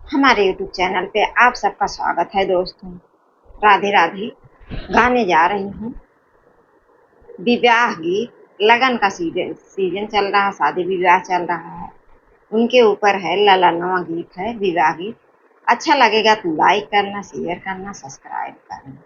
हमारे YouTube channel पे आप सबका स्वागत है दोस्तों। राधे राधे। गाने जा रही हूँ विवाह गीत। लगन का सीजन चल रहा, शादी विवाह चल रहा है, उनके ऊपर है ललनवा गीत है, विवाह गीत। अच्छा लगेगा तो लाइक करना, शेयर करना, सब्सक्राइब करना।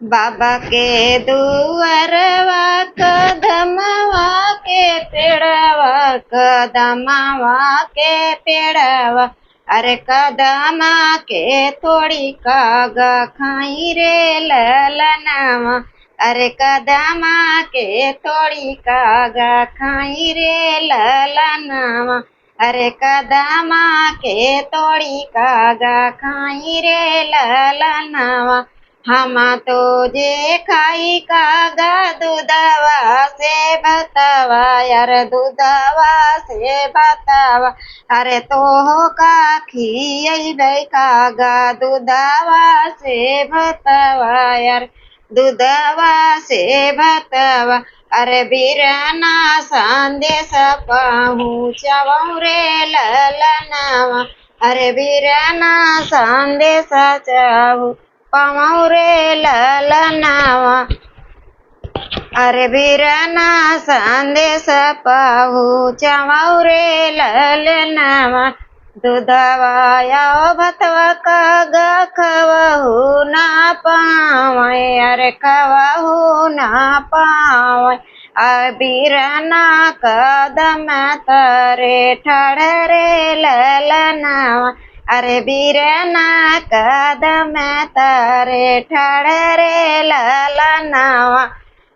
बाबा के दुअरवा कदमवा के पेड़वा, कदमवा के पेड़वा, अरे कदमा के थोड़ी काग खाई रे ललनवा, अरे कदमा के थोड़ी काग खाई रे ललनवा, अरे कदमा के तोड़ी कागा खाई रे ललनवा। हम तो जे खाई कागा दूधवा से भतवा, यार दूधवा से भतवा, अरे तो का खियबै कागा दूधवा से भतवा, यार दूधवा से भतवा, अरे बीरना संदेश पहुँचवौ रे ललनवा, अरे बीरना संदेश चाहू पवौ रे ललनवा, अरे बीरना संदेश पहुँचवौ रे ललनवा। दूधवा आओ भतवा काग खवहु ना पावै, अरे खवहु ना पावै, बीरना कदम तरे ठड़रे ललनवा, अरे बीरना कदम तरे ठड़रे ललनवा।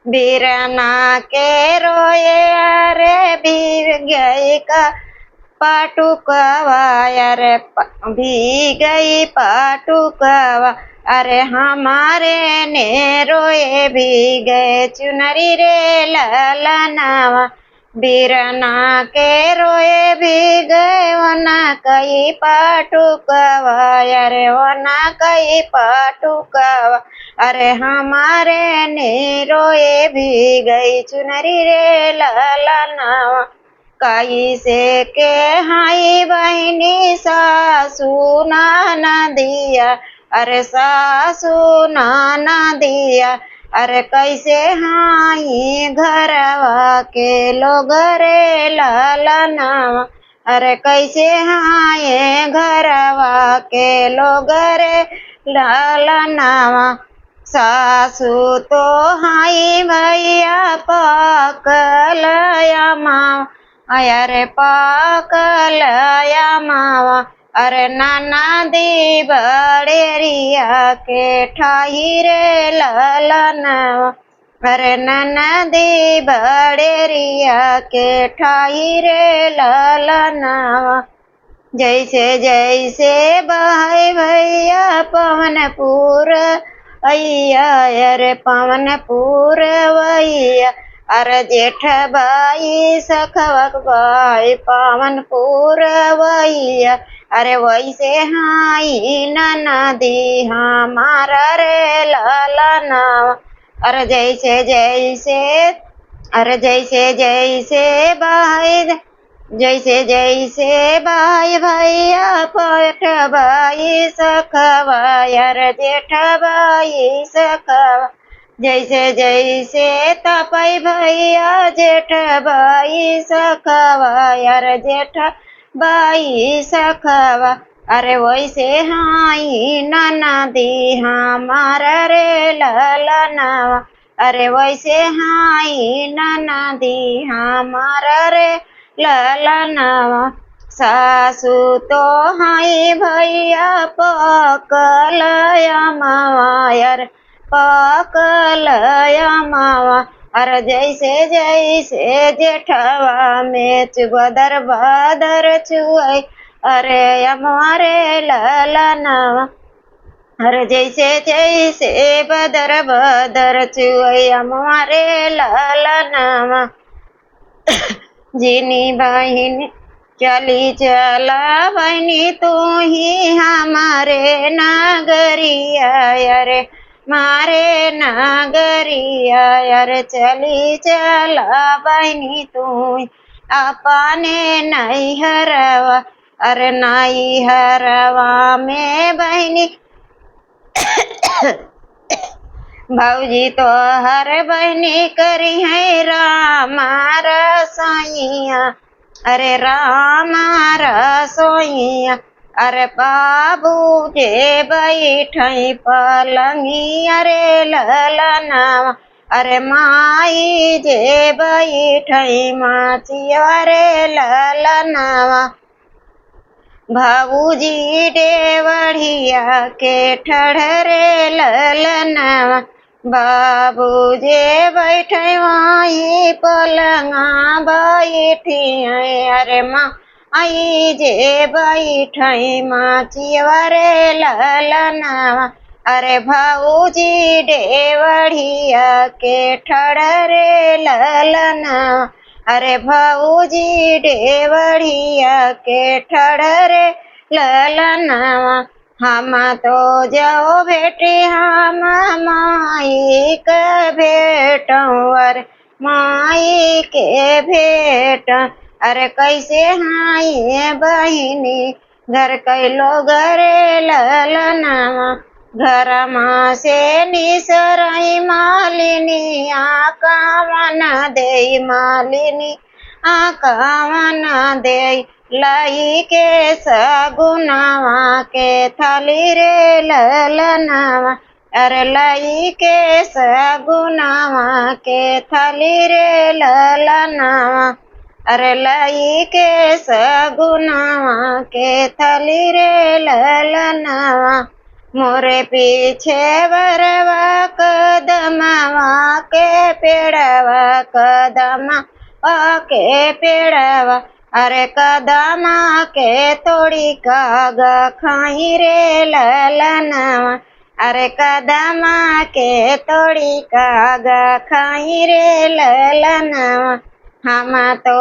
बीरना के रोए अरे बीर गई का पाटुकवा, अरे भी गई पाटुकवा, अरे हमारे ने रोए भी गए चुनरी रे ललनवा। बीरना के रोए भी गए वना कई पाटुकवा, अरे वना कई पाटुकवा, अरे हमारे ने रोए भी गई चुनरी रे ललनवा। कई से के हाई बहनी सासू नाना दिया, अरे सासू नाना दिया, अरे कैसे हाई घरवा के लोग रे ललनवा, अरे कैसे हाय घरवा के लोग रे ललनवा। सासू तो हाई भैया पकलया माँ, अरे पाकलया मावा, अरे नाना दी बड़ेरिया के ठाई रे ललनवा, अरे नाना दी बड़ेरिया के ठाई रे ललनवा। जैसे जैसे बहै भैया पवनपुर अय्या, अरे पवनपुर वैया, अरे जेठ बाई सखवक बाई पवनपुर वैया, अरे वैसे हाई ननदी हमारा रे ललनवा। अरे जैसे जैसे, अरे जैसे जैसे भाई, जैसे जैसे भाई भैया पठ भाई सखवा, अरे जेठ भाई सखवा, जैसे जैसे तपई भैया जेठ भाई सखवा, अरे जेठ भाई सखवा, अरे वैसे हाई ननदी हमारा रे ललनवा, अरे वैसे हाई ननदी हमारा रे ललनवा। सासू तो हाई भैया पकलया मावा, अरे पकलया मावा, अरे जैसे जैसे जेठवा में बदर बदर छुआई, अरे हमारे ललनवा, अरे जैसे जैसे बदर बदर छुआई हमारे ललनवा। जिनी बहन चली चला बहनी तू ही हमारे नागरिया, अरे मारे नागरिया, अरे चली चला बहनी तू अपने नैहरवा, अरे नाई हरवा में बहनी भौजी तो हर बहनी करी है रामा रसोइया, अरे रामा रसोइया। अरे बाबू जे बैठई पलंगिया रे ललनावा, अरे माई जे बैठई माचिया रे ललनावा। भाऊजी डेवढ़िया के ठड़रे ललनावा, बाबू जे बैठे वहीं पलंगा बैठी। अरे माँ आई जे बैठई माचिया रे ललनावा, अरे भाऊजी डेवढ़िया के ठड़रे ललनावा, अरे भाऊजी डेवढ़िया के ठड़रे ललनावा। हम तो जाओ बेटी हम माई के भेटों, अरे माई के भेट। अरे कैसे हाय बहिनी घर कैलो घरे ललनावा, घर माँ से निसरई मालिनी आकावन दे मालिनी आकावन दे। लाई के सगुनावा के थाली रे ललनावा, अरे लाई के सगुनावा के थाली रे ललनावा, अरे लाई के सगुनावा के थाली रे ललनावा। मोरे पीछे बरवा कदमवा के पेड़वा कदमा के पेड़वा, अरे कदमा के तोड़ी कागा खाई रे ललनावा, अरे कदमा के तोड़ी कागा खाई रे ललनावा। हम तो